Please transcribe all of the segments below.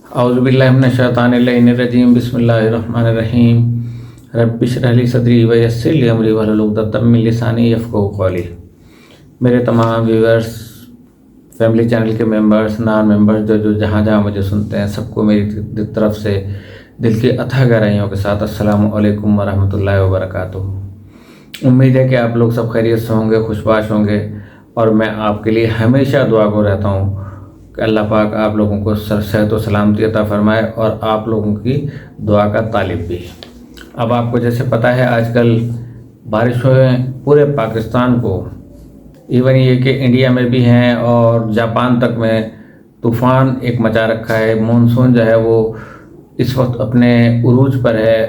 اعوذ باللہ من الشیطان الرجیم بسم اللہ الرحمن الرحیم رب اشرح لی صدری ویسر لی امری واحلل عقدۃ من لسانی یفقہوا قولی۔ میرے تمام ویورز، فیملی چینل کے ممبرز، نان ممبرز جو جہاں جہاں مجھے سنتے ہیں، سب کو میری طرف سے دل کی اتھا گہرائیوں کے ساتھ السلام علیکم ورحمۃ اللہ وبرکاتہ۔ امید ہے کہ آپ لوگ سب خیریت سے ہوں گے، خوشباش ہوں گے، اور میں آپ کے لیے ہمیشہ دعا گو رہتا ہوں کہ اللہ پاک آپ لوگوں کو صحت و سلامتی عطا فرمائے اور آپ لوگوں کی دعا کا طالب بھی۔ اب آپ کو جیسے پتہ ہے آج کل بارشوں پورے پاکستان کو، ایون یہ کہ انڈیا میں بھی ہیں اور جاپان تک میں طوفان ایک مچا رکھا ہے۔ مونسون جو ہے وہ اس وقت اپنے عروج پر ہے،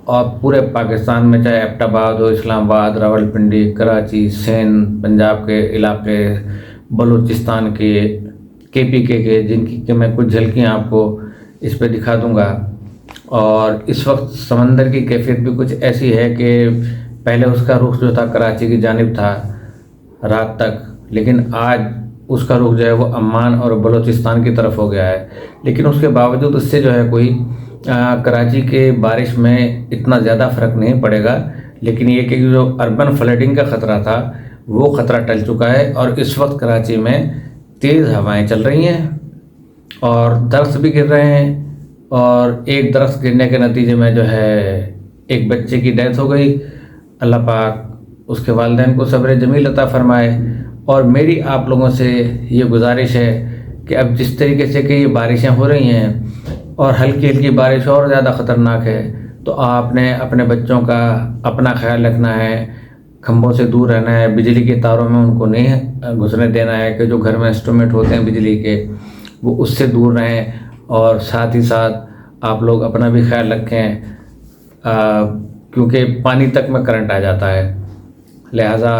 اور پورے پاکستان میں چاہے ایبٹ آباد ہو، اسلام آباد، راولپنڈی، کراچی، سندھ، پنجاب کے علاقے، بلوچستان کے پی کے جن کی کہ میں کچھ جھلکیاں آپ کو اس پہ دکھا دوں گا۔ اور اس وقت سمندر کی کیفیت بھی کچھ ایسی ہے کہ پہلے اس کا رخ جو تھا کراچی کی جانب تھا رات تک، لیکن آج اس کا رخ جو ہے وہ عمان اور بلوچستان کی طرف ہو گیا ہے۔ لیکن اس کے باوجود اس سے جو ہے کوئی کراچی کے بارش میں اتنا زیادہ فرق نہیں پڑے گا، لیکن یہ کہ جو اربن فلڈنگ کا خطرہ تھا وہ خطرہ ٹل چکا ہے، اور اس وقت کراچی میں تیز ہوائیں چل رہی ہیں اور درخت بھی گر رہے ہیں، اور ایک درخت گرنے کے نتیجے میں جو ہے ایک بچے کی ڈیتھ ہو گئی۔ اللہ پاک اس کے والدین کو صبر جمیل عطا فرمائے۔ اور میری آپ لوگوں سے یہ گزارش ہے کہ اب جس طریقے سے کہ یہ بارشیں ہو رہی ہیں اور ہلکی ہلکی بارش اور زیادہ خطرناک ہے، تو آپ نے اپنے بچوں کا اپنا خیال رکھنا ہے، کھمبوں سے دور رہنا ہے، بجلی کے تاروں میں ان کو نہیں گھسنے دینا ہے، کہ جو گھر میں انسٹرومنٹ ہوتے ہیں بجلی کے وہ اس سے دور رہیں، اور ساتھ ہی ساتھ آپ لوگ اپنا بھی خیال رکھیں، کیونکہ پانی تک میں کرنٹ آ جاتا ہے۔ لہٰذا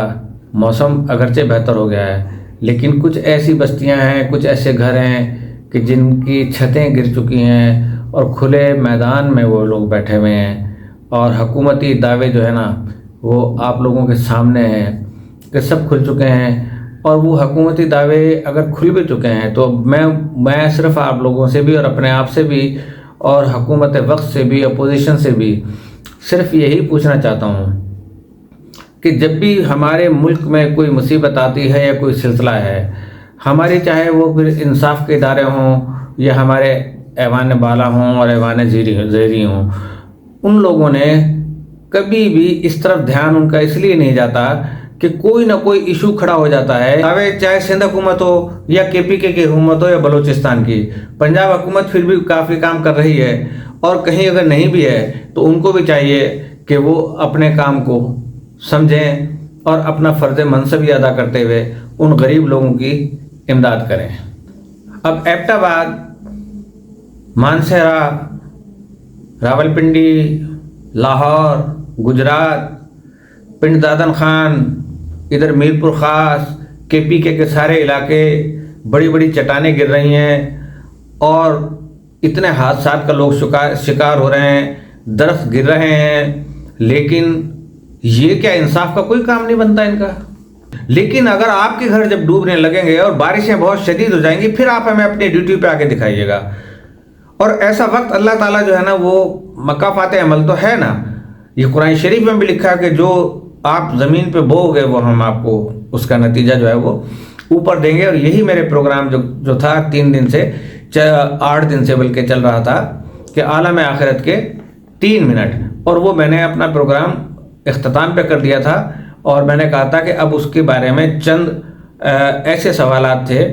موسم اگرچہ بہتر ہو گیا ہے، لیکن کچھ ایسی بستیاں ہیں، کچھ ایسے گھر ہیں کہ جن کی چھتیں گر چکی ہیں اور کھلے میدان میں وہ لوگ بیٹھے ہوئے ہیں، اور حکومتی دعوے جو ہے نا وہ آپ لوگوں کے سامنے ہیں کہ سب کھل چکے ہیں۔ اور وہ حکومتی دعوے اگر کھل بھی چکے ہیں تو میں صرف آپ لوگوں سے بھی اور اپنے آپ سے بھی اور حکومت وقت سے بھی، اپوزیشن سے بھی صرف یہی پوچھنا چاہتا ہوں کہ جب بھی ہمارے ملک میں کوئی مصیبت آتی ہے یا کوئی سلسلہ ہے، ہماری چاہے وہ پھر انصاف کے ادارے ہوں یا ہمارے ایوان بالا ہوں اور ایوان زیری ہوں، ان لوگوں نے کبھی بھی اس طرف دھیان ان کا اس لیے نہیں جاتا کہ کوئی نہ کوئی ایشو کھڑا ہو جاتا ہے، چاہے سندھ حکومت ہو یا کے پی کے حکومت ہو یا بلوچستان کی۔ پنجاب حکومت پھر بھی کافی کام کر رہی ہے، اور کہیں اگر نہیں بھی ہے تو ان کو بھی چاہیے کہ وہ اپنے کام کو سمجھیں اور اپنا فرض منصبی ادا کرتے ہوئے ان غریب لوگوں کی امداد کریں۔ اب ایبٹ آباد، مانسہرہ، راولپنڈی، لاہور، گجرات، پنڈ دادن خان، ادھر میرپور خاص، کے پی کے سارے علاقے، بڑی بڑی چٹانیں گر رہی ہیں اور اتنے حادثات کا لوگ شکار ہو رہے ہیں، درخت گر رہے ہیں، لیکن یہ کیا انصاف کا کوئی کام نہیں بنتا ان کا؟ لیکن اگر آپ کے گھر جب ڈوبنے لگیں گے اور بارشیں بہت شدید ہو جائیں گی، پھر آپ ہمیں اپنی ڈیوٹی پہ آ کے دکھائیے گا، اور ایسا وقت اللہ تعالیٰ جو ہے نا وہ مکافات عمل تو ہے نا، یہ قرآن شریف میں بھی لکھا کہ جو آپ زمین پہ بو گے وہ ہم آپ کو اس کا نتیجہ جو ہے وہ اوپر دیں گے۔ اور یہی میرے پروگرام جو تھا 3 دن سے 8 دن سے بلکہ چل رہا تھا کہ عالم آخرت کے 3 منٹ، اور وہ میں نے اپنا پروگرام اختتام پہ کر دیا تھا، اور میں نے کہا تھا کہ اب اس کے بارے میں چند ایسے سوالات تھے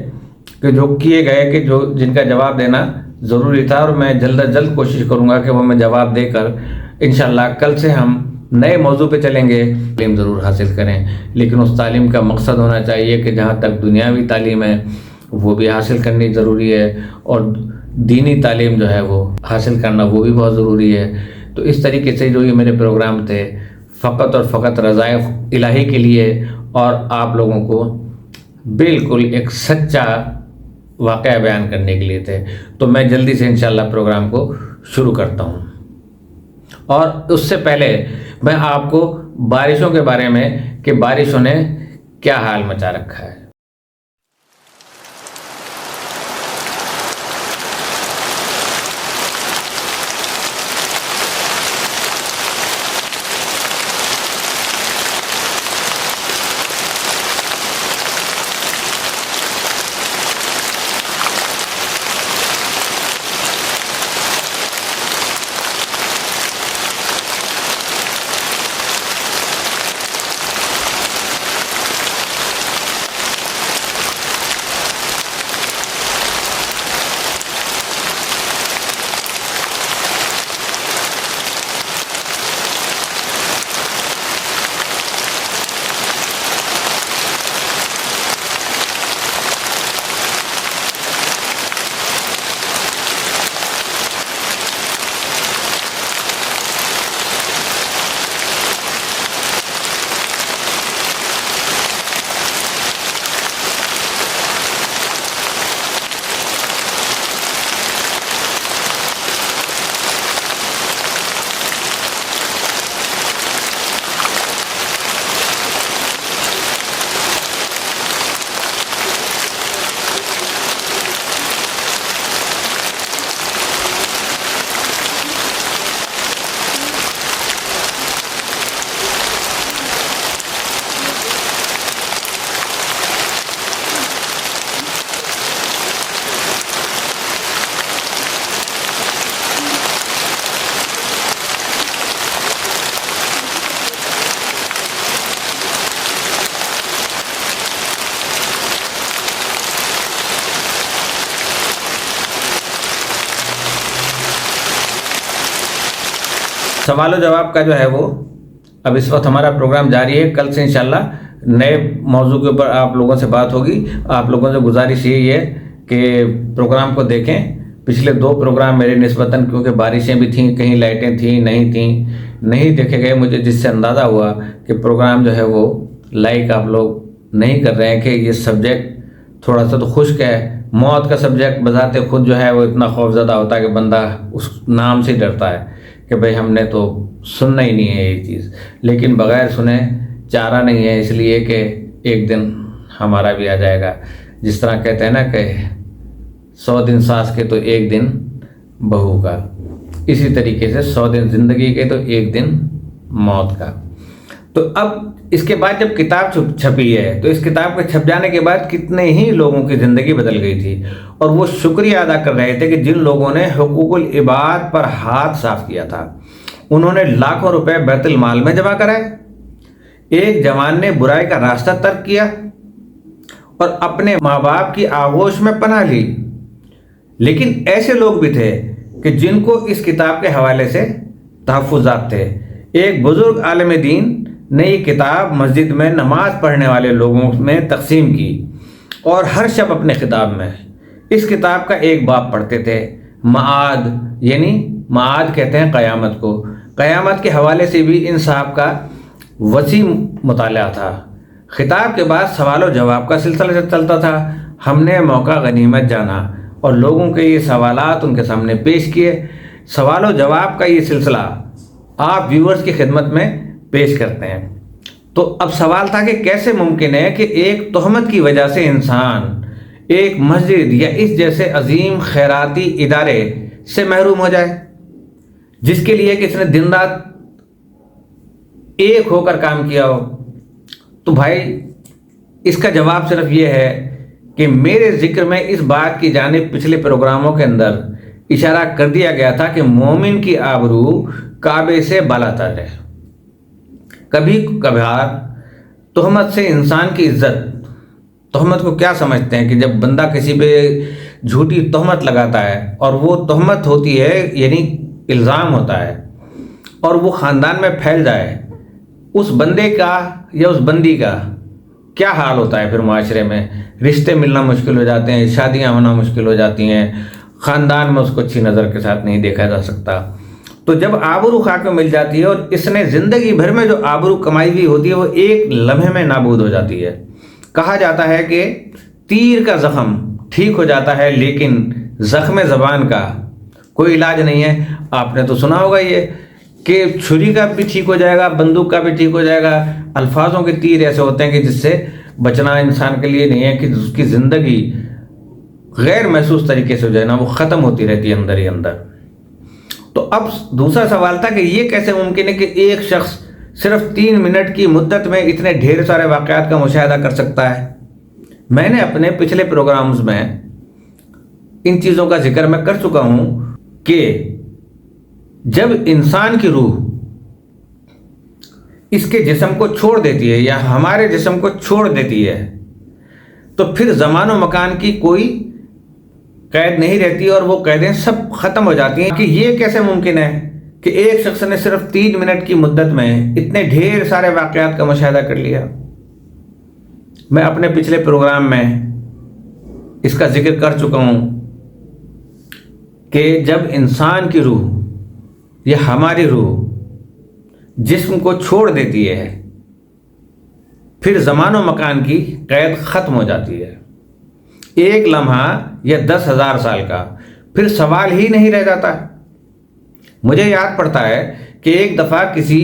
کہ جو کیے گئے کہ جن کا جواب دینا ضروری تھا، اور میں جلد از جلد کوشش کروں گا کہ وہ میں جواب دے کر انشاءاللہ کل سے ہم نئے موضوع پہ چلیں گے۔ تعلیم ضرور حاصل کریں، لیکن اس تعلیم کا مقصد ہونا چاہیے کہ جہاں تک دنیاوی تعلیم ہے وہ بھی حاصل کرنی ضروری ہے، اور دینی تعلیم جو ہے وہ حاصل کرنا وہ بھی بہت ضروری ہے۔ تو اس طریقے سے جو یہ میرے پروگرام تھے فقط اور فقط رضائے الہی کے لیے، اور آپ لوگوں کو بالکل ایک سچا واقعہ بیان کرنے کے لیے تھے۔ تو میں جلدی سے انشاءاللہ پروگرام کو شروع کرتا ہوں، اور اس سے پہلے میں آپ کو بارشوں کے بارے میں کہ بارشوں نے کیا حال مچا رکھا ہے۔ سوال و جواب کا جو ہے وہ اب اس وقت ہمارا پروگرام جاری ہے. کل سے انشاءاللہ نئے موضوع کے اوپر آپ لوگوں سے بات ہوگی. آپ لوگوں سے گزارش یہی ہے کہ پروگرام کو دیکھیں. پچھلے 2 پروگرام میرے نسبتاً کیونکہ بارشیں بھی تھیں, کہیں لائٹیں تھیں نہیں دیکھے گئے, مجھے جس سے اندازہ ہوا کہ پروگرام جو ہے وہ لائک آپ لوگ نہیں کر رہے ہیں کہ یہ سبجیکٹ تھوڑا سا تو خشک ہے. موت کا سبجیکٹ بذات خود جو ہے وہ اتنا خوف زدہ ہوتا ہے کہ بندہ اس نام سے ڈرتا ہے کہ بھئی ہم نے تو سننا ہی نہیں ہے یہ چیز. لیکن بغیر سنے چارہ نہیں ہے, اس لیے کہ ایک دن ہمارا بھی آ جائے گا. جس طرح کہتے ہیں نا کہ 100 دن ساس کے تو ایک دن بہو کا, اسی طریقے سے 100 دن زندگی کے تو ایک دن موت کا. تو اب اس کے بعد جب کتاب چھپی ہے تو اس کتاب کے چھپ جانے کے بعد کتنے ہی لوگوں کی زندگی بدل گئی تھی, اور وہ شکریہ ادا کر رہے تھے کہ جن لوگوں نے حقوق العباد پر ہاتھ صاف کیا تھا, انہوں نے لاکھوں روپے بیت المال میں جمع کرائے. ایک جوان نے برائی کا راستہ ترک کیا اور اپنے ماں باپ کی آغوش میں پناہ لی. لیکن ایسے لوگ بھی تھے کہ جن کو اس کتاب کے حوالے سے تحفظات تھے. ایک بزرگ عالم دین نے یہ کتاب مسجد میں نماز پڑھنے والے لوگوں میں تقسیم کی اور ہر شب اپنے خطاب میں اس کتاب کا ایک باب پڑھتے تھے. معاد یعنی معاد کہتے ہیں قیامت کو. قیامت کے حوالے سے بھی ان صاحب کا وسیع مطالعہ تھا. خطاب کے بعد سوال و جواب کا سلسلہ چلتا تھا. ہم نے موقع غنیمت جانا اور لوگوں کے یہ سوالات ان کے سامنے پیش کیے. سوال و جواب کا یہ سلسلہ آپ ویورز کی خدمت میں پیش کرتے ہیں. تو اب سوال تھا کہ کیسے ممکن ہے کہ ایک تہمت کی وجہ سے انسان ایک مسجد یا اس جیسے عظیم خیراتی ادارے سے محروم ہو جائے, جس کے لیے کس نے دن رات ایک ہو کر کام کیا ہو. تو بھائی اس کا جواب صرف یہ ہے کہ میرے ذکر میں اس بات کی جانب پچھلے پروگراموں کے اندر اشارہ کر دیا گیا تھا کہ مومن کی آبرو کعبے سے بالاتر ہے. کبھی کبھار تہمت سے انسان کی عزت, تہمت کو کیا سمجھتے ہیں کہ جب بندہ کسی پہ جھوٹی تہمت لگاتا ہے اور وہ تہمت ہوتی ہے یعنی الزام ہوتا ہے اور وہ خاندان میں پھیل جائے, اس بندے کا یا اس بندی کا کیا حال ہوتا ہے. پھر معاشرے میں رشتے ملنا مشکل ہو جاتے ہیں, شادیاں ہونا مشکل ہو جاتی ہیں, خاندان میں اس کو اچھی نظر کے ساتھ نہیں دیکھا جا سکتا. تو جب آبرو خاک میں مل جاتی ہے اور اس نے زندگی بھر میں جو آبرو کمائی ہوئی ہوتی ہے وہ ایک لمحے میں نابود ہو جاتی ہے. کہا جاتا ہے کہ تیر کا زخم ٹھیک ہو جاتا ہے لیکن زخم زبان کا کوئی علاج نہیں ہے. آپ نے تو سنا ہوگا یہ کہ چھری کا بھی ٹھیک ہو جائے گا, بندوق کا بھی ٹھیک ہو جائے گا. الفاظوں کے تیر ایسے ہوتے ہیں کہ جس سے بچنا انسان کے لیے نہیں ہے, کہ اس کی زندگی غیر محسوس طریقے سے جو ہے نا وہ ختم ہوتی رہتی ہے اندر ہی اندر. تو اب دوسرا سوال تھا کہ یہ کیسے ممکن ہے کہ ایک شخص صرف 3 منٹ کی مدت میں اتنے ڈھیر سارے واقعات کا مشاہدہ کر سکتا ہے. میں نے اپنے پچھلے پروگرامز میں ان چیزوں کا ذکر میں کر چکا ہوں کہ جب انسان کی روح اس کے جسم کو چھوڑ دیتی ہے یا ہمارے جسم کو چھوڑ دیتی ہے تو پھر زمان و مکان کی کوئی قید نہیں رہتی اور وہ قیدیں سب ختم ہو جاتی ہیں. کہ یہ کیسے ممکن ہے کہ ایک شخص نے صرف 3 منٹ کی مدت میں اتنے ڈھیر سارے واقعات کا مشاہدہ کر لیا. میں اپنے پچھلے پروگرام میں اس کا ذکر کر چکا ہوں کہ جب انسان کی روح یا ہماری روح جسم کو چھوڑ دیتی ہے پھر زمان و مکان کی قید ختم ہو جاتی ہے. ایک لمحہ یا 10,000 سال کا پھر سوال ہی نہیں رہ جاتا. مجھے یاد پڑتا ہے کہ ایک دفعہ کسی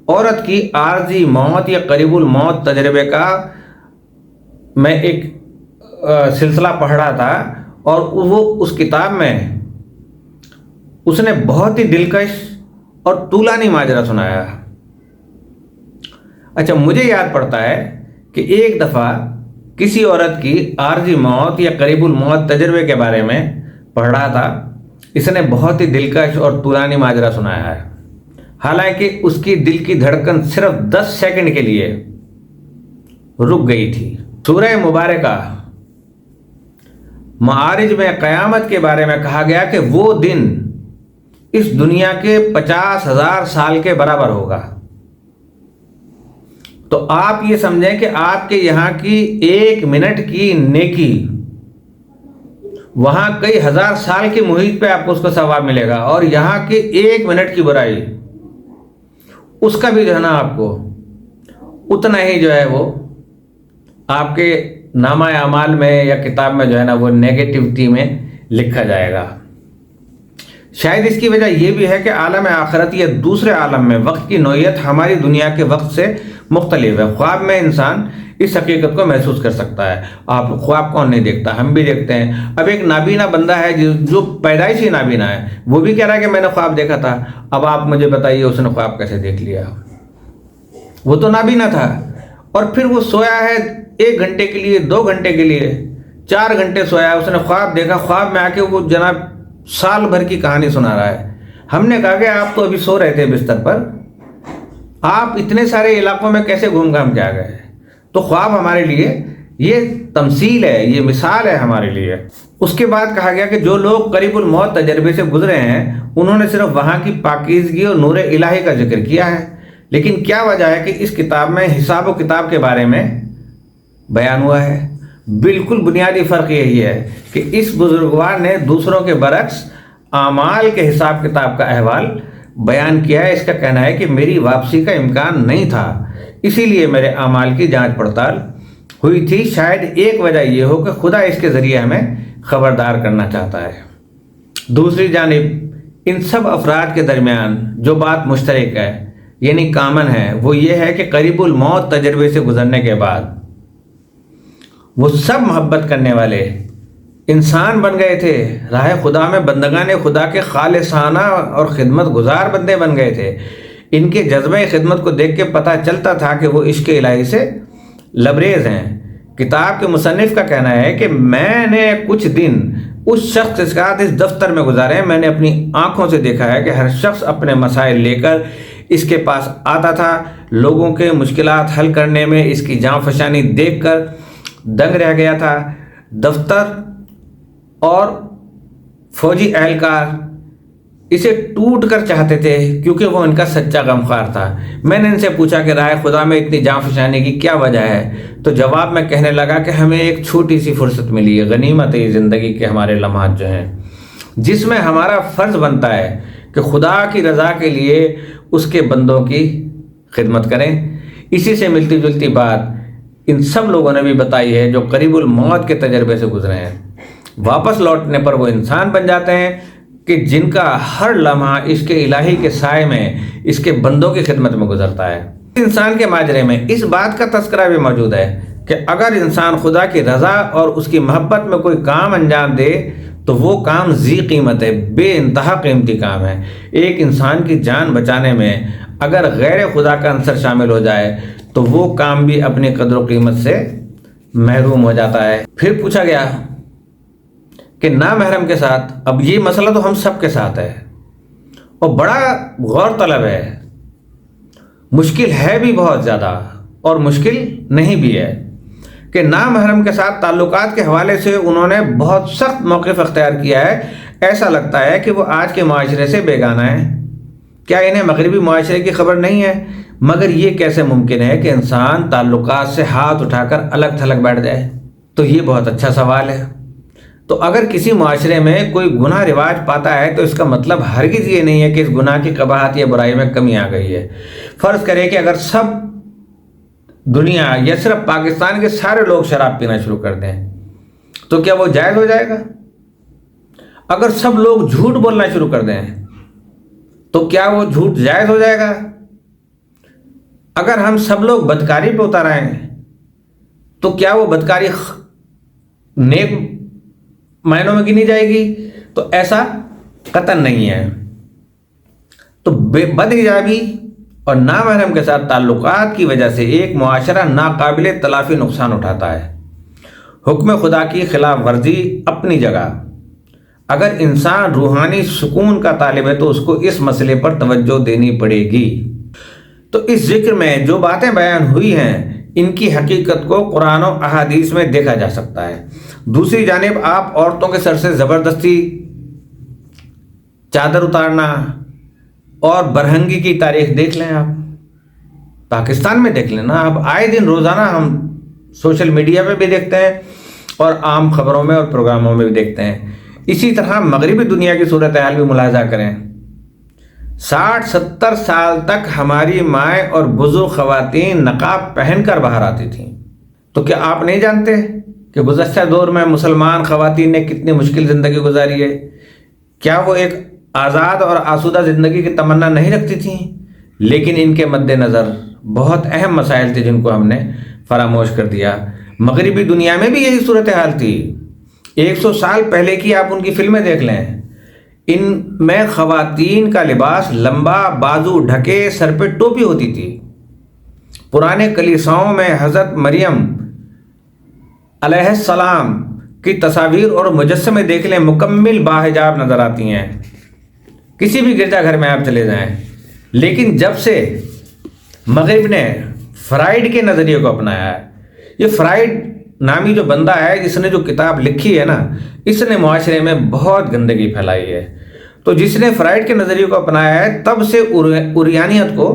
عورت کی عارضی موت یا قریب الموت تجربے کا میں ایک سلسلہ پڑھ رہا تھا اور وہ اس کتاب میں اس نے بہت ہی دلکش اور طولانی ماجرا سنایا. اچھا, مجھے یاد پڑتا ہے کہ ایک دفعہ کسی عورت کی عارضی موت یا قریب الموت تجربے کے بارے میں پڑھ رہا تھا. اس نے بہت ہی دلکش اور طولانی ماجرا سنایا ہے. حالانکہ اس کی دل کی دھڑکن صرف 10 سیکنڈ کے لیے رک گئی تھی. سورہ مبارکہ معارج میں قیامت کے بارے میں کہا گیا کہ وہ دن اس دنیا کے 50,000 سال کے برابر ہوگا۔ تو آپ یہ سمجھیں کہ آپ کے یہاں کی 1 منٹ کی نیکی وہاں کئی ہزار سال کے محیط پہ آپ کو اس کا ثواب ملے گا، اور یہاں کی 1 منٹ کی برائی اس کا بھی جو ہے نا آپ کو اتنا ہی جو ہے وہ آپ کے نامہ اعمال میں یا کتاب میں جو ہے نا وہ نیگیٹیوٹی میں لکھا جائے گا۔ شاید اس کی وجہ یہ بھی ہے کہ عالم آخرت یا دوسرے عالم میں وقت کی نوعیت ہماری دنیا کے وقت سے مختلف ہے۔ خواب میں انسان اس حقیقت کو محسوس کر سکتا ہے۔ آپ خواب کون نہیں دیکھتا؟ ہم بھی دیکھتے ہیں۔ اب ایک نابینا بندہ ہے جو پیدائشی نابینا ہے، وہ بھی کہہ رہا ہے کہ میں نے خواب دیکھا تھا۔ اب آپ مجھے بتائیے اس نے خواب کیسے دیکھ لیا؟ وہ تو نابینا تھا، اور پھر وہ سویا ہے 1 گھنٹے کے لیے، 2 گھنٹے کے لیے، 4 گھنٹے سویا، اس نے خواب دیکھا، خواب میں آ کے وہ جناب سال بھر کی کہانی سنا رہا ہے۔ ہم نے کہا کہ آپ تو ابھی سو رہے تھے بستر پر، آپ اتنے سارے علاقوں میں کیسے گھوم گھام کے آ گئے؟ تو خواب ہمارے لیے یہ تمثیل ہے، یہ مثال ہے ہمارے لیے۔ اس کے بعد کہا گیا کہ جو لوگ قریب الموت تجربے سے گزرے ہیں انہوں نے صرف وہاں کی پاکیزگی اور نور الہی کا ذکر کیا ہے، لیکن کیا وجہ ہے کہ اس کتاب میں حساب و کتاب کے بارے میں بیان ہوا ہے؟ بالکل بنیادی فرق یہی ہے کہ اس بزرگوار نے دوسروں کے برعکس اعمال کے حساب کتاب کا احوال بیان کیا ہے۔ اس کا کہنا ہے کہ میری واپسی کا امکان نہیں تھا، اسی لیے میرے اعمال کی جانچ پڑتال ہوئی تھی۔ شاید ایک وجہ یہ ہو کہ خدا اس کے ذریعے ہمیں خبردار کرنا چاہتا ہے۔ دوسری جانب ان سب افراد کے درمیان جو بات مشترک ہے، یعنی کامن ہے، وہ یہ ہے کہ قریب الموت تجربے سے گزرنے کے بعد وہ سب محبت کرنے والے انسان بن گئے تھے، راہ خدا میں بندگان خدا کے خالصانہ اور خدمت گزار بندے بن گئے تھے۔ ان کے جذبہ خدمت کو دیکھ کے پتہ چلتا تھا کہ وہ عشق الہی سے لبریز ہیں۔ کتاب کے مصنف کا کہنا ہے کہ میں نے کچھ دن اس شخص کے ساتھ اس دفتر میں گزارے ہیں، میں نے اپنی آنکھوں سے دیکھا ہے کہ ہر شخص اپنے مسائل لے کر اس کے پاس آتا تھا۔ لوگوں کے مشکلات حل کرنے میں اس کی جاں فشانی دیکھ کر دنگ رہ گیا تھا۔ دفتر اور فوجی اہلکار اسے ٹوٹ کر چاہتے تھے کیونکہ وہ ان کا سچا غمخوار تھا۔ میں نے ان سے پوچھا کہ رائے خدا میں اتنی جاں فشانی کی کیا وجہ ہے، تو جواب میں کہنے لگا کہ ہمیں ایک چھوٹی سی فرصت ملی ہے، غنیمت ہے یہ زندگی کے ہمارے لمحات جو ہیں، جس میں ہمارا فرض بنتا ہے کہ خدا کی رضا کے لیے اس کے بندوں کی خدمت کریں۔ اسی سے ملتی جلتی بات ان سب لوگوں نے بھی بتائی ہے جو قریب الموت کے تجربے سے گزرے ہیں۔ واپس لوٹنے پر وہ انسان بن جاتے ہیں کہ جن کا ہر لمحہ عشق الہی کے سائے میں اس کے بندوں کی خدمت میں گزرتا ہے۔ انسان کے ماجرے میں اس بات کا تذکرہ بھی موجود ہے کہ اگر انسان خدا کی رضا اور اس کی محبت میں کوئی کام انجام دے تو وہ کام ذی قیمت ہے، بے انتہا قیمتی کام ہے۔ ایک انسان کی جان بچانے میں اگر غیر خدا کا عنصر شامل ہو جائے تو وہ کام بھی اپنی قدر و قیمت سے محروم ہو جاتا ہے۔ پھر پوچھا گیا کہ نامحرم کے ساتھ، اب یہ مسئلہ تو ہم سب کے ساتھ ہے اور بڑا غور طلب ہے، مشکل ہے بھی بہت زیادہ اور مشکل نہیں بھی ہے کہ نامحرم کے ساتھ تعلقات کے حوالے سے انہوں نے بہت سخت موقف اختیار کیا ہے۔ ایسا لگتا ہے کہ وہ آج کے معاشرے سے بیگانہ ہیں۔ کیا انہیں مغربی معاشرے کی خبر نہیں ہے؟ مگر یہ کیسے ممکن ہے کہ انسان تعلقات سے ہاتھ اٹھا کر الگ تھلگ بیٹھ جائے؟ تو یہ بہت اچھا سوال ہے۔ تو اگر کسی معاشرے میں کوئی گناہ رواج پاتا ہے تو اس کا مطلب ہرگز یہ نہیں ہے کہ اس گناہ کی قباحت یا برائی میں کمی آ گئی ہے۔ فرض کریں کہ اگر سب دنیا یا صرف پاکستان کے سارے لوگ شراب پینا شروع کر دیں تو کیا وہ جائز ہو جائے گا؟ اگر سب لوگ جھوٹ بولنا شروع کر دیں تو کیا وہ جھوٹ جائز ہو جائے گا؟ اگر ہم سب لوگ بدکاری پہ اتر آئیں تو کیا وہ بدکاری نیک معنوں میں گنی جائے گی؟ تو ایسا قطعاً نہیں ہے۔ تو بد حجابی اور نامحرم کے ساتھ تعلقات کی وجہ سے ایک معاشرہ ناقابل تلافی نقصان اٹھاتا ہے۔ حکم خدا کی خلاف ورزی اپنی جگہ، اگر انسان روحانی سکون کا طالب ہے تو اس کو اس مسئلے پر توجہ دینی پڑے گی۔ تو اس ذکر میں جو باتیں بیان ہوئی ہیں ان کی حقیقت کو قرآن و احادیث میں دیکھا جا سکتا ہے۔ دوسری جانب آپ عورتوں کے سر سے زبردستی چادر اتارنا اور برہنگی کی تاریخ دیکھ لیں آپ، پاکستان میں دیکھ لیں نا آپ، آئے دن روزانہ ہم سوشل میڈیا پہ بھی دیکھتے ہیں اور عام خبروں میں اور پروگراموں میں بھی دیکھتے ہیں۔ اسی طرح مغربی دنیا کی صورتحال بھی ملاحظہ کریں، 60-70 سال تک ہماری مائیں اور بزرگ خواتین نقاب پہن کر باہر آتی تھیں۔ تو کیا آپ نہیں جانتے کہ گزشتہ دور میں مسلمان خواتین نے کتنی مشکل زندگی گزاری ہے؟ کیا وہ ایک آزاد اور آسودہ زندگی کی تمنا نہیں رکھتی تھیں؟ لیکن ان کے مد نظر بہت اہم مسائل تھے جن کو ہم نے فراموش کر دیا۔ مغربی دنیا میں بھی یہی صورتحال تھی۔ 100 سال پہلے کی آپ ان کی فلمیں دیکھ لیں، ان میں خواتین کا لباس لمبا، بازو ڈھکے، سر پہ ٹوپی ہوتی تھی۔ پرانے کلیساؤں میں حضرت مریم علیہ السلام کی تصاویر اور مجسمے دیکھ لیں، مکمل باحجاب نظر آتی ہیں، کسی بھی گرجا گھر میں آپ چلے جائیں۔ لیکن جب سے مغرب نے فرائیڈ کے نظریے کو اپنایا ہے، یہ فرائیڈ نامی جو بندہ ہے جس نے جو کتاب لکھی ہے نا، اس نے معاشرے میں بہت گندگی پھیلائی ہے۔ تو جس نے فرائیڈ کے نظریے کو اپنایا ہے، تب سے عریانیت کو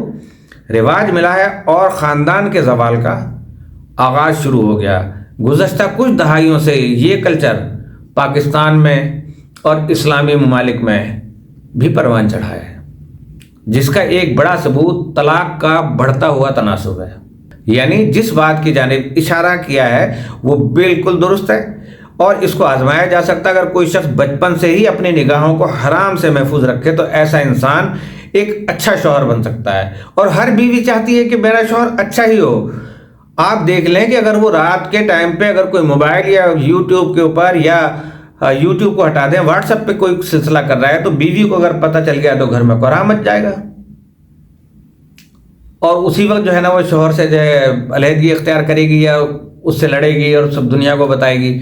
رواج ملا ہے اور خاندان کے زوال کا آغاز شروع ہو گیا۔ گزشتہ کچھ دہائیوں سے یہ کلچر پاکستان میں اور اسلامی ممالک میں بھی پروان چڑھا ہے، جس کا ایک بڑا ثبوت طلاق کا بڑھتا ہوا تناسب ہے۔ یعنی جس بات کی جانب اشارہ کیا ہے وہ بالکل درست ہے اور اس کو آزمایا جا سکتا ہے۔ اگر کوئی شخص بچپن سے ہی اپنی نگاہوں کو حرام سے محفوظ رکھے تو ایسا انسان ایک اچھا شوہر بن سکتا ہے، اور ہر بیوی چاہتی ہے کہ میرا شوہر اچھا ہی ہو۔ آپ دیکھ لیں کہ اگر وہ رات کے ٹائم پہ اگر کوئی موبائل یا یوٹیوب کے اوپر یا یوٹیوب کو ہٹا دیں، واٹس ایپ پہ کوئی سلسلہ کر رہا ہے، تو بیوی کو اگر پتہ چل گیا تو گھر میں کوہرام مچ جائے گا، اور اسی وقت جو ہے نا وہ شوہر سے جو ہے علیحدگی اختیار کرے گی یا اس سے لڑے گی اور سب دنیا کو بتائے گی۔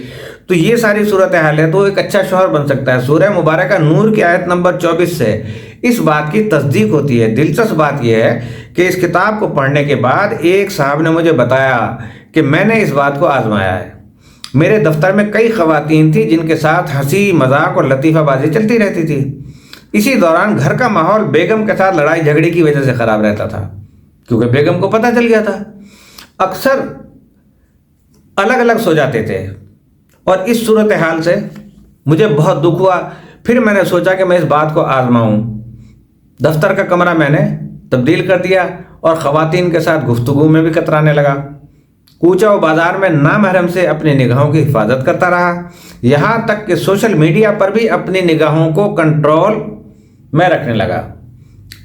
تو یہ ساری صورتحال ہے، تو ایک اچھا شوہر بن سکتا ہے۔ سورہ مبارکہ نور کی آیت نمبر 24 سے اس بات کی تصدیق ہوتی ہے۔ دلچسپ بات یہ ہے کہ اس کتاب کو پڑھنے کے بعد ایک صاحب نے مجھے بتایا کہ میں نے اس بات کو آزمایا ہے۔ میرے دفتر میں کئی خواتین تھیں جن کے ساتھ ہنسی مذاق اور لطیفہ بازی چلتی رہتی تھی۔ اسی دوران گھر کا ماحول بیگم کے ساتھ لڑائی جھگڑے کی وجہ سے خراب رہتا تھا، کیونکہ بیگم کو پتہ چل گیا تھا۔ اکثر الگ الگ سو جاتے تھے، اور اس صورتحال سے مجھے بہت دکھ ہوا۔ پھر میں نے سوچا کہ میں اس بات کو آزماؤں۔ دفتر کا کمرہ میں نے تبدیل کر دیا اور خواتین کے ساتھ گفتگو میں بھی کترانے لگا۔ کوچہ و بازار میں نامحرم سے اپنی نگاہوں کی حفاظت کرتا رہا، یہاں تک کہ سوشل میڈیا پر بھی اپنی نگاہوں کو کنٹرول میں رکھنے لگا۔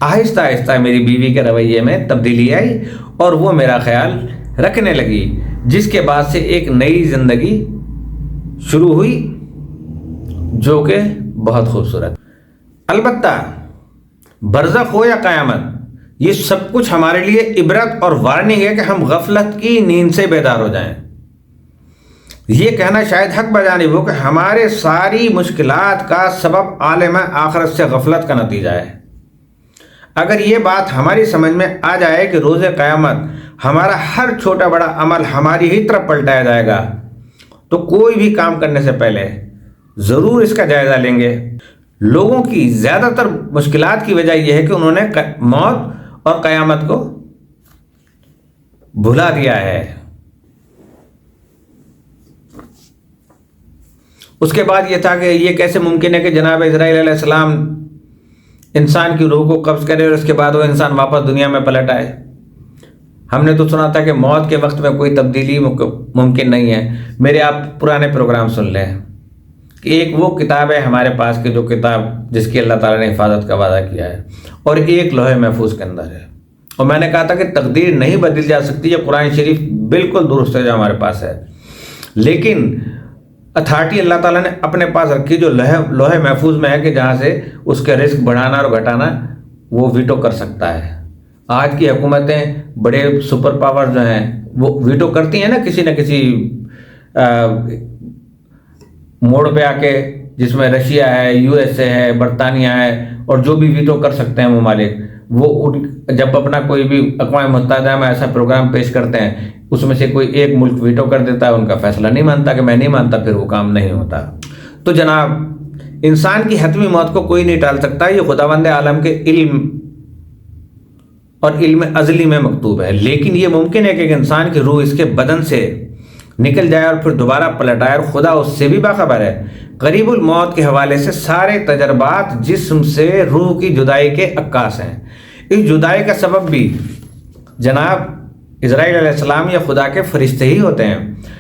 آہستہ آہستہ میری بیوی کے رویے میں تبدیلی آئی اور وہ میرا خیال رکھنے لگی، جس کے بعد سے ایک نئی زندگی شروع ہوئی جو کہ بہت خوبصورت۔ البتہ برزخ ہو یا قیامت، یہ سب کچھ ہمارے لیے عبرت اور وارننگ ہے کہ ہم غفلت کی نیند سے بیدار ہو جائیں۔ یہ کہنا شاید حق بجانب ہو کہ ہمارے ساری مشکلات کا سبب عالم آخرت سے غفلت کا نتیجہ ہے۔ اگر یہ بات ہماری سمجھ میں آ جائے کہ روز قیامت ہمارا ہر چھوٹا بڑا عمل ہماری ہی طرف پلٹایا جائے گا، تو کوئی بھی کام کرنے سے پہلے ضرور اس کا جائزہ لیں گے۔ لوگوں کی زیادہ تر مشکلات کی وجہ یہ ہے کہ انہوں نے موت اور قیامت کو بھلا دیا ہے۔ اس کے بعد یہ تھا کہ یہ کیسے ممکن ہے کہ جناب اسرائیل علیہ السلام انسان کی روح کو قبض کرے اور اس کے بعد وہ انسان واپس دنیا میں پلٹ آئے۔ ہم نے تو سنا تھا کہ موت کے وقت میں کوئی تبدیلی ممکن نہیں ہے۔ میرے آپ پرانے پروگرام سن لیں کہ ایک وہ کتاب ہے ہمارے پاس کہ جو کتاب جس کی اللہ تعالیٰ نے حفاظت کا وعدہ کیا ہے، اور ایک لوح محفوظ کے اندر ہے۔ اور میں نے کہا تھا کہ تقدیر نہیں بدل جا سکتی، یہ قرآن شریف بالکل درست ہے جو ہمارے پاس ہے، لیکن اتھارٹی اللہ تعالیٰ نے اپنے پاس رکھی جو لوح محفوظ میں ہے کہ جہاں سے اس کے رزق بڑھانا اور گھٹانا وہ ویٹو کر سکتا ہے۔ آج کی حکومتیں بڑے سپر پاور جو ہیں وہ ویٹو کرتی ہیں نا کسی نہ کسی موڑ پہ آ کے، جس میں رشیا ہے، یو ایس اے ہے، برطانیہ ہے، اور جو بھی ویٹو کر سکتے ہیں ممالک، وہ جب اپنا کوئی بھی اقوام متحدہ میں ایسا پروگرام پیش کرتے ہیں، اس میں سے کوئی ایک ملک ویٹو کر دیتا ہے، ان کا فیصلہ نہیں مانتا کہ میں نہیں مانتا، پھر وہ کام نہیں ہوتا۔ تو جناب انسان کی حتمی موت کو کوئی نہیں ٹال سکتا، یہ خداوند عالم کے علم اور علم ازلی میں مکتوب ہے، لیکن یہ ممکن ہے کہ ایک انسان کی روح اس کے بدن سے نکل جائے اور پھر دوبارہ پلٹ آئے، اور خدا اس سے بھی باخبر ہے۔ قریب الموت کے حوالے سے سارے تجربات جسم سے روح کی جدائی کے عکاس ہیں۔ اس جدائی کا سبب بھی جناب اسرائیل علیہ السلام یا خدا کے فرشتے ہی ہوتے ہیں۔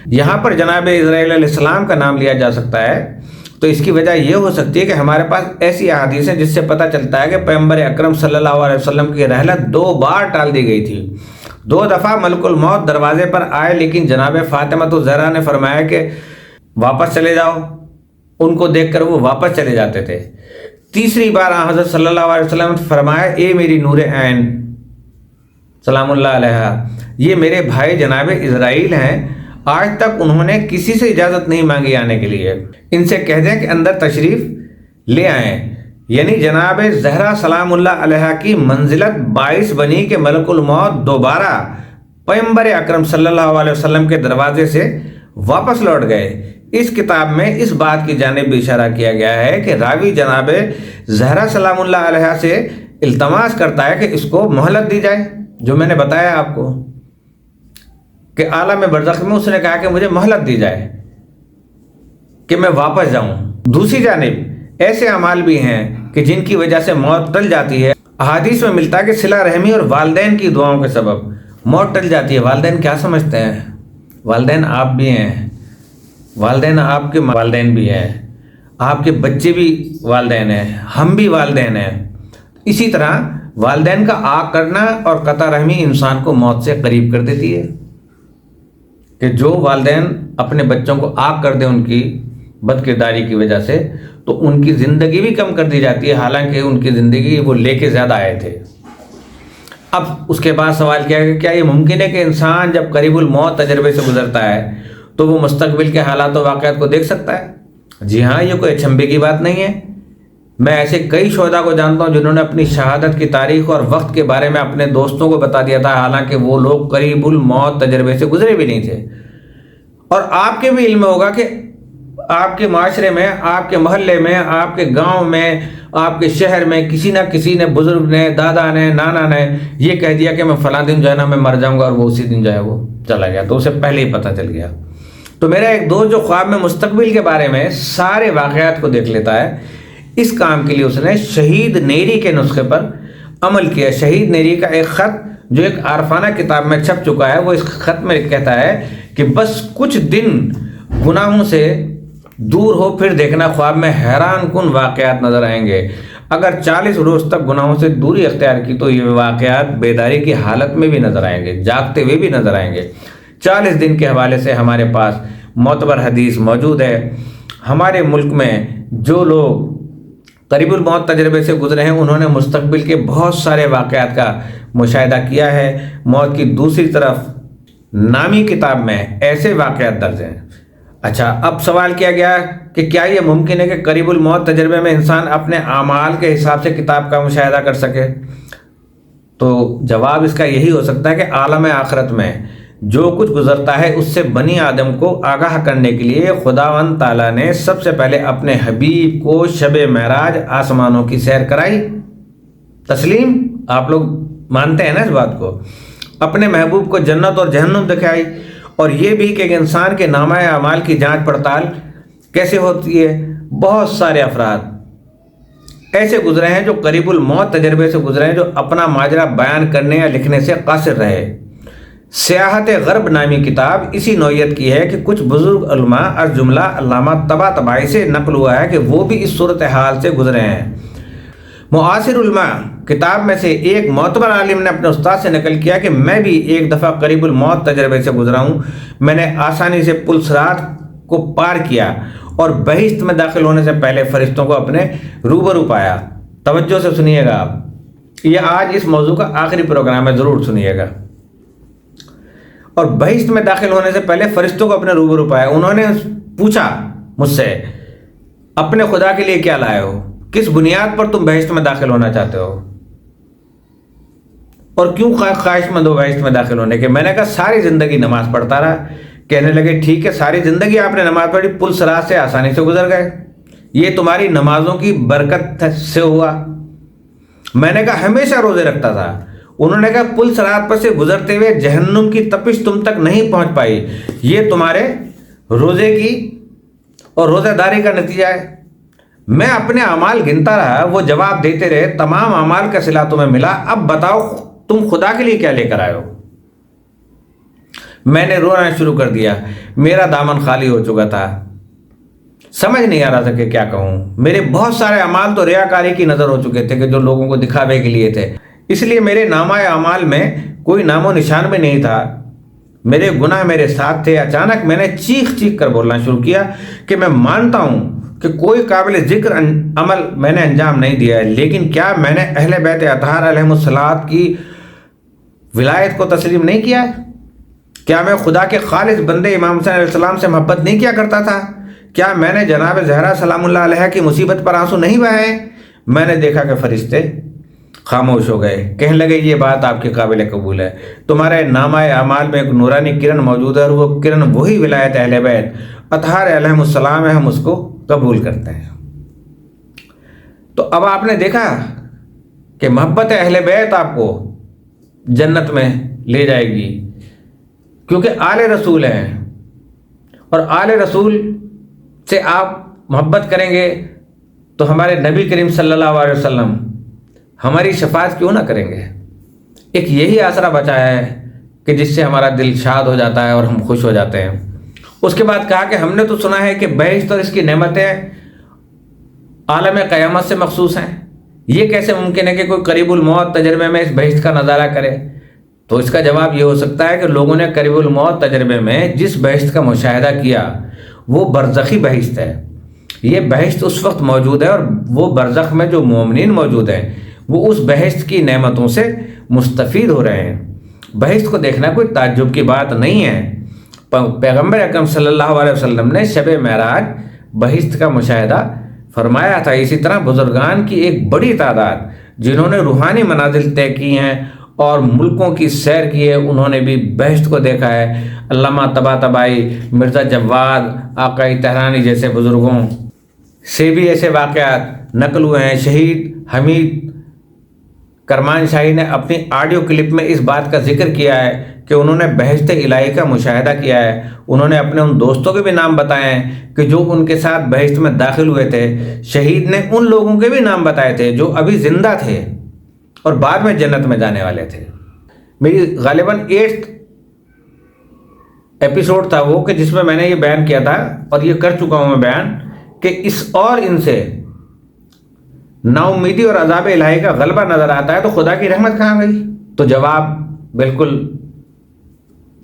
یہاں پر جناب اسرائیل علیہ السلام کا نام لیا جا سکتا ہے تو اس کی وجہ یہ ہو سکتی ہے کہ ہمارے پاس ایسی احادیث ہیں جس سے پتہ چلتا ہے کہ پیغمبر اکرم صلی اللہ علیہ وسلم کی رحلت 2 بار ٹال دی گئی تھی۔ 2 دفعہ ملک الموت دروازے پر آئے، لیکن جناب فاطمہ الزہرا نے فرمایا کہ واپس چلے جاؤ، ان کو دیکھ کر وہ واپس چلے جاتے تھے۔ تیسری بار حضرت صلی اللہ علیہ وسلم نے فرمایا، اے میری نور عین سلام اللہ علیہ، یہ میرے بھائی جناب اسرائیل ہیں، آج تک انہوں نے کسی سے اجازت نہیں مانگی آنے کے لیے، ان سے کہہ دیں کہ اندر تشریف لے آئیں۔ یعنی جناب زہرا سلام اللہ علیہ کی منزلت باعث بنی کہ ملک الموت دوبارہ پیغمبر اکرم صلی اللہ علیہ وسلم کے دروازے سے واپس لوٹ گئے۔ اس کتاب میں اس بات کی جانب بھی اشارہ کیا گیا ہے کہ راوی جناب زہرا سلام اللہ علیہ سے التماس کرتا ہے کہ اس کو مہلت دی جائے، جو میں نے بتایا آپ کو کہ عالم برزخ میں اس نے کہا کہ مجھے مہلت دی جائے کہ میں واپس جاؤں۔ دوسری جانب ایسے اعمال بھی ہیں کہ جن کی وجہ سے موت ٹل جاتی ہے۔ احادیث میں ملتا ہے کہ صلہ رحمی اور والدین کی دعاؤں کے سبب موت ٹل جاتی ہے۔ والدین کیا سمجھتے ہیں؟ والدین آپ بھی ہیں، والدین آپ کے والدین بھی ہیں، آپ کے بچے بھی والدین ہیں، ہم بھی والدین ہیں۔ اسی طرح والدین کا آگ کرنا اور قطع رحمی انسان کو موت سے قریب کر دیتی ہے، کہ جو والدین اپنے بچوں کو آگ کر دیں ان کی بد کرداری کی وجہ سے، تو ان کی زندگی بھی کم کر دی جاتی ہے، حالانکہ ان کی زندگی وہ لے کے زیادہ آئے تھے۔ اب اس کے بعد سوال کیا ہے کہ کیا یہ ممکن ہے کہ انسان جب قریب الموت تجربے سے گزرتا ہے تو وہ مستقبل کے حالات و واقعات کو دیکھ سکتا ہے؟ جی ہاں، یہ کوئی اچنبھے کی بات نہیں ہے۔ میں ایسے کئی شہداء کو جانتا ہوں جنہوں نے اپنی شہادت کی تاریخ اور وقت کے بارے میں اپنے دوستوں کو بتا دیا تھا، حالانکہ وہ لوگ قریب الموت تجربے سے گزرے بھی نہیں تھے۔ اور آپ کے بھی علم ہوگا کہ آپ کے معاشرے میں، آپ کے محلے میں، آپ کے گاؤں میں، آپ کے شہر میں کسی نہ کسی نے، بزرگ نے، دادا نے، نانا نے یہ کہہ دیا کہ میں فلاں دن جو ہے نا میں مر جاؤں گا، اور وہ اسی دن جو ہے وہ چلا گیا، تو اسے پہلے ہی پتہ چل گیا۔ تو میرا ایک دوست جو خواب میں مستقبل کے بارے میں سارے واقعات کو دیکھ لیتا ہے، اس کام کے لیے اس نے شہید نیری کے نسخے پر عمل کیا۔ شہید نیری کا ایک خط جو ایک عارفانہ کتاب میں چھپ چکا ہے، وہ اس خط میں کہتا ہے کہ بس کچھ دن گناہوں سے دور ہو، پھر دیکھنا خواب میں حیران کن واقعات نظر آئیں گے۔ اگر 40 روز تک گناہوں سے دوری اختیار کی تو یہ واقعات بیداری کی حالت میں بھی نظر آئیں گے، جاگتے ہوئے بھی نظر آئیں گے۔ 40 دن کے حوالے سے ہمارے پاس معتبر حدیث موجود ہے۔ ہمارے ملک میں جو لوگ قریب الموت تجربے سے گزرے ہیں، انہوں نے مستقبل کے بہت سارے واقعات کا مشاہدہ کیا ہے۔ موت کی دوسری طرف نامی کتاب میں ایسے واقعات درج ہیں۔ اچھا، اب سوال کیا گیا کہ کیا یہ ممکن ہے کہ قریب الموت تجربے میں انسان اپنے اعمال کے حساب سے کتاب کا مشاہدہ کر سکے؟ تو جواب اس کا یہی ہو سکتا ہے کہ عالم آخرت میں جو کچھ گزرتا ہے اس سے بنی آدم کو آگاہ کرنے کے لیے خداوند تعالیٰ نے سب سے پہلے اپنے حبیب کو شب معراج آسمانوں کی سیر کرائی۔ تسلیم؟ آپ لوگ مانتے ہیں نا اس بات کو؟ اپنے محبوب کو جنت اور جہنم دکھائی، اور یہ بھی کہ ایک انسان کے نامہ اعمال کی جانچ پڑتال کیسے ہوتی ہے۔ بہت سارے افراد ایسے گزرے ہیں جو قریب الموت تجربے سے گزرے ہیں، جو اپنا ماجرا بیان کرنے یا لکھنے سے قاصر رہے۔ سیاحت غرب نامی کتاب اسی نوعیت کی ہے کہ کچھ بزرگ علماء از جملہ علامہ طباطبائی سے نقل ہوا ہے کہ وہ بھی اس صورتحال سے گزرے ہیں۔ معاصر علماء کتاب میں سے ایک معتبر عالم نے اپنے استاد سے نقل کیا کہ میں بھی ایک دفعہ قریب الموت تجربے سے گزرا ہوں۔ میں نے آسانی سے پل صراط کو پار کیا اور بہشت میں داخل ہونے سے پہلے فرشتوں کو اپنے روبرو پایا۔ توجہ سے سنیے گا آپ، یہ آج اس موضوع کا آخری پروگرام ہے، ضرور سنیے گا۔ اور بہشت میں داخل ہونے سے پہلے فرشتوں کو اپنے روبرو پایا۔ انہوں نے پوچھا مجھ سے، اپنے خدا کے لیے کیا لائے ہو؟ کس بنیاد پر تم بہشت میں داخل ہونا چاہتے ہو؟ اور کیوں خواہش مند ہو بہشت میں داخل ہونے کے؟ میں نے کہا ساری زندگی نماز پڑھتا رہا۔ کہنے لگے ٹھیک ہے، ساری زندگی آپ نے نماز پڑھی، پل صراط سے آسانی سے گزر گئے، یہ تمہاری نمازوں کی برکت سے ہوا۔ میں نے کہا ہمیشہ روزے رکھتا تھا۔ انہوں نے کہا پل صراط پر سے گزرتے ہوئے جہنم کی تپش تم تک نہیں پہنچ پائی، یہ تمہارے روزے کی اور روزہ داری کا نتیجہ ہے۔ میں اپنے اعمال گنتا رہا، وہ جواب دیتے رہے تمام اعمال کا صلہ تمہیں ملا، اب بتاؤ تم خدا کے لیے کیا لے کر آئے ہو۔ میں نے رونا شروع کر دیا، میرا دامن خالی ہو چکا تھا، سمجھ نہیں آ رہا تھا کہ کیا کہوں۔ میرے بہت سارے اعمال تو ریاکاری کی نظر ہو چکے تھے کہ جو لوگوں کو دکھاوے کے لیے تھے، اس لیے میرے نامہ اعمال میں کوئی نام و نشان بھی نہیں تھا۔ میرے گناہ میرے ساتھ تھے۔ اچانک میں نے چیخ چیخ کر بولنا شروع کیا کہ میں مانتا ہوں کہ کوئی قابل ذکر عمل میں نے انجام نہیں دیا ہے، لیکن کیا میں نے اہل بیت اطہار علیہم الصلاۃ کی ولایت کو تسلیم نہیں کیا ہے؟ کیا میں خدا کے خالص بندے امام حسین علیہ السلام سے محبت نہیں کیا کرتا تھا؟ کیا میں نے جناب زہرا سلام اللہ علیہ کی مصیبت پر آنسو نہیں بہائے؟ میں نے دیکھا کہ فرشتے خاموش ہو گئے، کہنے لگے یہ بات آپ کے قابل قبول ہے، تمہارے نامہ اعمال میں ایک نورانی کرن موجود ہے اور وہ کرن وہی ولایت اہل بیت اطہار علیہم السلام ہے، ہم اس کو قبول کرتے ہیں۔ تو اب آپ نے دیکھا کہ محبت اہل بیت آپ کو جنت میں لے جائے گی، کیونکہ آل رسول ہیں، اور آل رسول سے آپ محبت کریں گے تو ہمارے نبی کریم صلی اللہ علیہ وسلم ہماری شفاعت کیوں نہ کریں گے؟ ایک یہی آسرا بچا ہے کہ جس سے ہمارا دل شاد ہو جاتا ہے اور ہم خوش ہو جاتے ہیں۔ اس کے بعد کہا کہ ہم نے تو سنا ہے کہ بہشت اور اس کی نعمتیں عالم قیامت سے مخصوص ہیں، یہ کیسے ممکن ہے کہ کوئی قریب الموت تجربے میں اس بہشت کا نظارہ کرے؟ تو اس کا جواب یہ ہو سکتا ہے کہ لوگوں نے قریب الموت تجربے میں جس بہشت کا مشاہدہ کیا وہ برزخی بہشت ہے۔ یہ بہشت اس وقت موجود ہے اور وہ برزخ میں جو مومنین موجود ہیں وہ اس بہشت کی نعمتوں سے مستفید ہو رہے ہیں۔ بہشت کو دیکھنا کوئی تعجب کی بات نہیں ہے۔ پیغمبر اکرم صلی اللہ علیہ وسلم نے شب معراج بہشت کا مشاہدہ فرمایا تھا۔ اسی طرح بزرگان کی ایک بڑی تعداد جنہوں نے روحانی منازل طے کی ہیں اور ملکوں کی سیر کی ہے، انہوں نے بھی بہشت کو دیکھا ہے۔ علامہ طباطبائی، مرزا جواد، آقائی تہرانی جیسے بزرگوں سے بھی ایسے واقعات نقل ہوئے ہیں۔ شہید حمید کرمان شاہی نے اپنی آڈیو کلپ میں اس بات کا ذکر کیا ہے کہ انہوں نے بہشت الہی کا مشاہدہ کیا ہے۔ انہوں نے اپنے ان دوستوں کے بھی نام بتائے ہیں کہ جو ان کے ساتھ بہشت میں داخل ہوئے تھے۔ شہید نے ان لوگوں کے بھی نام بتائے تھے جو ابھی زندہ تھے اور بعد میں جنت میں جانے والے تھے۔ میری غالباً 8 ایپیسوڈ تھا وہ کہ جس میں نے یہ بیان کیا تھا، اور یہ کر چکا ہوں میں بیان، کہ اس اور ان سے نا امیدی اور عذاب الہی کا غلبہ نظر آتا ہے تو خدا کی رحمت کہاں گئی؟ تو جواب بالکل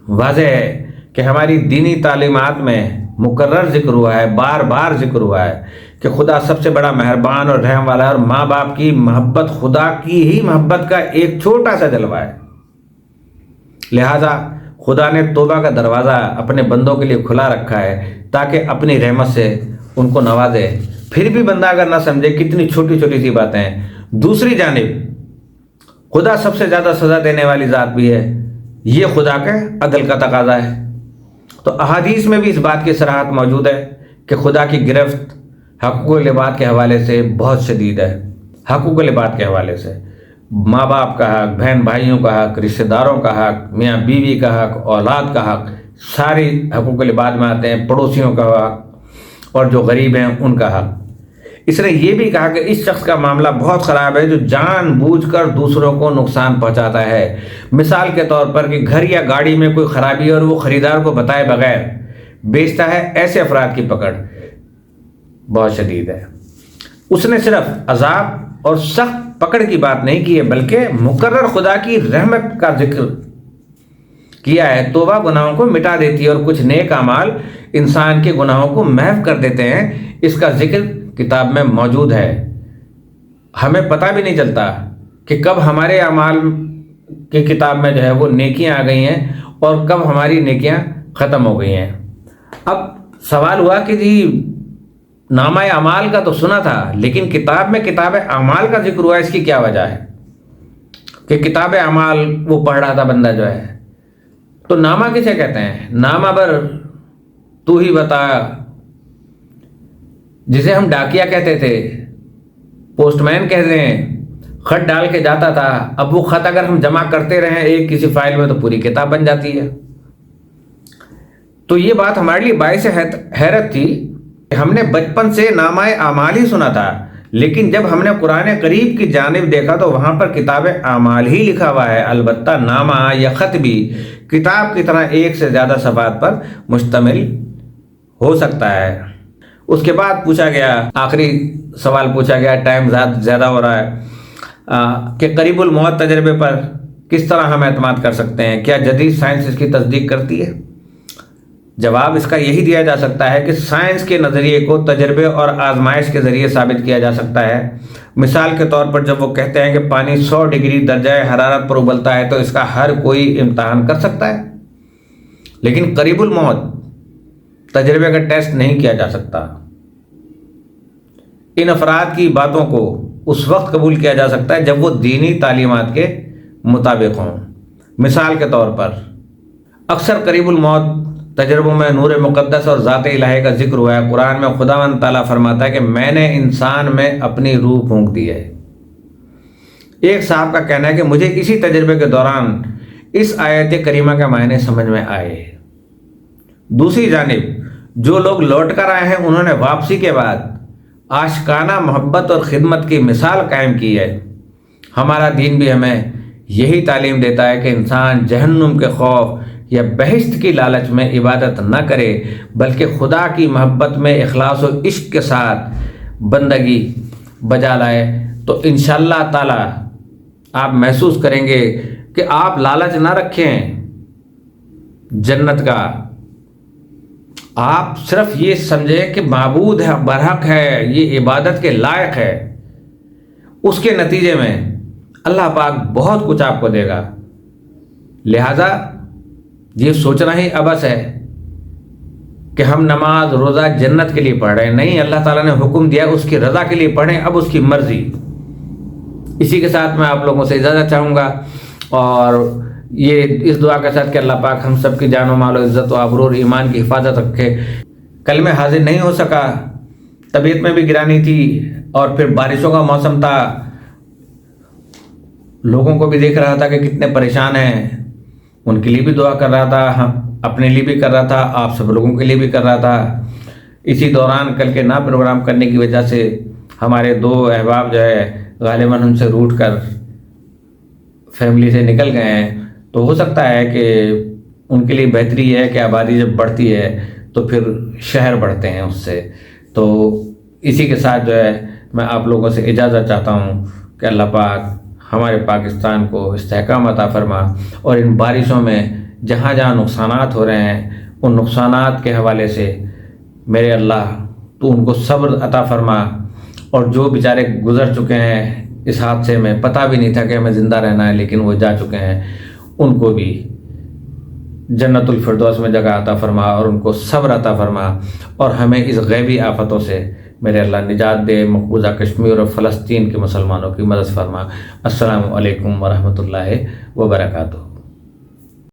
واضح ہے کہ ہماری دینی تعلیمات میں مکرر ذکر ہوا ہے، بار بار ذکر ہوا ہے کہ خدا سب سے بڑا مہربان اور رحم والا ہے، اور ماں باپ کی محبت خدا کی ہی محبت کا ایک چھوٹا سا جلوہ ہے۔ لہذا خدا نے توبہ کا دروازہ اپنے بندوں کے لیے کھلا رکھا ہے تاکہ اپنی رحمت سے ان کو نوازے۔ پھر بھی بندہ اگر نہ سمجھے، کتنی چھوٹی چھوٹی سی باتیں ہیں۔ دوسری جانب خدا سب سے زیادہ سزا دینے والی ذات بھی ہے، یہ خدا کے عدل کا تقاضا ہے۔ تو احادیث میں بھی اس بات کی صراحت موجود ہے کہ خدا کی گرفت حقوق العباد کے حوالے سے بہت شدید ہے۔ حقوق العباد کے حوالے سے ماں باپ کا حق، بہن بھائیوں کا حق، رشتہ داروں کا حق، میاں بیوی کا حق، اولاد کا حق، ساری حقوق العباد میں آتے ہیں۔ پڑوسیوں کا حق اور جو غریب ہیں ان کا حق۔ اس نے یہ بھی کہا کہ اس شخص کا معاملہ بہت خراب ہے جو جان بوجھ کر دوسروں کو نقصان پہنچاتا ہے۔ مثال کے طور پر کہ گھر یا گاڑی میں کوئی خرابی اور وہ خریدار کو بتائے بغیر بیچتا ہے، ایسے افراد کی پکڑ بہت شدید ہے۔ اس نے صرف عذاب اور سخت پکڑ کی بات نہیں کی ہے بلکہ مقرر خدا کی رحمت کا ذکر کیا ہے۔ توبہ گناہوں کو مٹا دیتی ہے اور کچھ نیک اعمال انسان کے گناہوں کو محو کر دیتے ہیں۔ اس کا ذکر کتاب میں موجود ہے۔ ہمیں پتہ بھی نہیں چلتا کہ کب ہمارے اعمال کی کتاب میں جو ہے وہ نیکیاں آ گئی ہیں اور کب ہماری نیکیاں ختم ہو گئی ہیں۔ اب سوال ہوا کہ جی نامہ اعمال کا تو سنا تھا لیکن کتاب میں کتاب اعمال کا ذکر ہوا، اس کی کیا وجہ ہے کہ کتاب اعمال وہ پڑھ رہا تھا بندہ جو ہے؟ تو نامہ کسے کہتے ہیں؟ نامہ بر تو ہی بتا جسے ہم ڈاکیا کہتے تھے، پوسٹ مین کہتے ہیں، خط ڈال کے جاتا تھا، اب وہ خط اگر ہم جمع کرتے رہیں ایک کسی فائل میں تو پوری کتاب بن جاتی ہے۔ تو یہ بات ہمارے لیے باعث حیرت تھی کہ ہم نے بچپن سے نامہ اعمال ہی سنا تھا، لیکن جب ہم نے قرآن قریب کی جانب دیکھا تو وہاں پر کتاب اعمال ہی لکھا ہوا ہے، البتہ نامہ یا خط بھی کتاب کی طرح ایک سے زیادہ صفحات پر مشتمل ہو سکتا ہے۔ اس کے بعد پوچھا گیا، آخری سوال پوچھا گیا، ٹائم زیادہ ہو رہا ہے، کہ قریب الموت تجربے پر کس طرح ہم اعتماد کر سکتے ہیں؟ کیا جدید سائنس اس کی تصدیق کرتی ہے؟ جواب اس کا یہی دیا جا سکتا ہے کہ سائنس کے نظریے کو تجربے اور آزمائش کے ذریعے ثابت کیا جا سکتا ہے۔ مثال کے طور پر جب وہ کہتے ہیں کہ پانی 100 ڈگری درجہ حرارت پر ابلتا ہے تو اس کا ہر کوئی امتحان کر سکتا ہے، لیکن قریب الموت تجربے کا ٹیسٹ نہیں کیا جا سکتا۔ ان افراد کی باتوں کو اس وقت قبول کیا جا سکتا ہے جب وہ دینی تعلیمات کے مطابق ہوں۔ مثال کے طور پر اکثر قریب الموت تجربوں میں نور مقدس اور ذات الہی کا ذکر ہوا ہے۔ قرآن میں خداوند تعالیٰ فرماتا ہے کہ میں نے انسان میں اپنی روح پھونک دی ہے۔ ایک صاحب کا کہنا ہے کہ مجھے اسی تجربے کے دوران اس آیت کریمہ کے معنی سمجھ میں آئے۔ دوسری جانب جو لوگ لوٹ کر آئے ہیں انہوں نے واپسی کے بعد عاشقانہ محبت اور خدمت کی مثال قائم کی ہے۔ ہمارا دین بھی ہمیں یہی تعلیم دیتا ہے کہ انسان جہنم کے خوف یا بہشت کی لالچ میں عبادت نہ کرے، بلکہ خدا کی محبت میں اخلاص و عشق کے ساتھ بندگی بجا لائے، تو انشاءاللہ تعالی آپ محسوس کریں گے کہ آپ لالچ نہ رکھیں جنت کا، آپ صرف یہ سمجھیں کہ معبود ہے، برحق ہے، یہ عبادت کے لائق ہے۔ اس کے نتیجے میں اللہ پاک بہت کچھ آپ کو دے گا۔ لہذا یہ سوچنا ہی عبث ہے کہ ہم نماز روزہ جنت کے لیے پڑھ رہے ہیں، نہیں، اللہ تعالیٰ نے حکم دیا اس کی رضا کے لیے پڑھیں، اب اس کی مرضی۔ اسی کے ساتھ میں آپ لوگوں سے اجازت چاہوں گا، اور یہ اس دعا کے ساتھ کہ اللہ پاک ہم سب کی جان و مال و عزت و آبرو اور ایمان کی حفاظت رکھے۔ کل میں حاضر نہیں ہو سکا، طبیعت میں بھی گرانی تھی، اور پھر بارشوں کا موسم تھا، لوگوں کو بھی دیکھ رہا تھا کہ کتنے پریشان ہیں، ان کے لیے بھی دعا کر رہا تھا، ہم اپنے لیے بھی کر رہا تھا، آپ سب لوگوں کے لیے بھی کر رہا تھا۔ اسی دوران کل کے نہ پروگرام کرنے کی وجہ سے ہمارے 2 احباب جو ہے غالباً ہم سے روٹ کر فیملی سے نکل گئے ہیں، تو ہو سکتا ہے کہ ان کے لیے بہتری ہے کہ آبادی جب بڑھتی ہے تو پھر شہر بڑھتے ہیں اس سے۔ تو اسی کے ساتھ جو ہے میں آپ لوگوں سے اجازت چاہتا ہوں کہ اللہ پاک ہمارے پاکستان کو استحکام عطا فرما، اور ان بارشوں میں جہاں جہاں نقصانات ہو رہے ہیں ان نقصانات کے حوالے سے میرے اللہ تو ان کو صبر عطا فرما، اور جو بیچارے گزر چکے ہیں اس حادثے میں، پتہ بھی نہیں تھا کہ ہمیں زندہ رہنا ہے لیکن وہ جا چکے ہیں، ان کو بھی جنت الفردوس میں جگہ عطا فرما، اور ان کو صبر عطا فرما، اور ہمیں اس غیبی آفتوں سے میرے اللہ نجات دے۔ مقبوضہ کشمیر اور فلسطین کے مسلمانوں کی مدد فرما۔ السلام علیکم ورحمۃ اللہ وبرکاتہ۔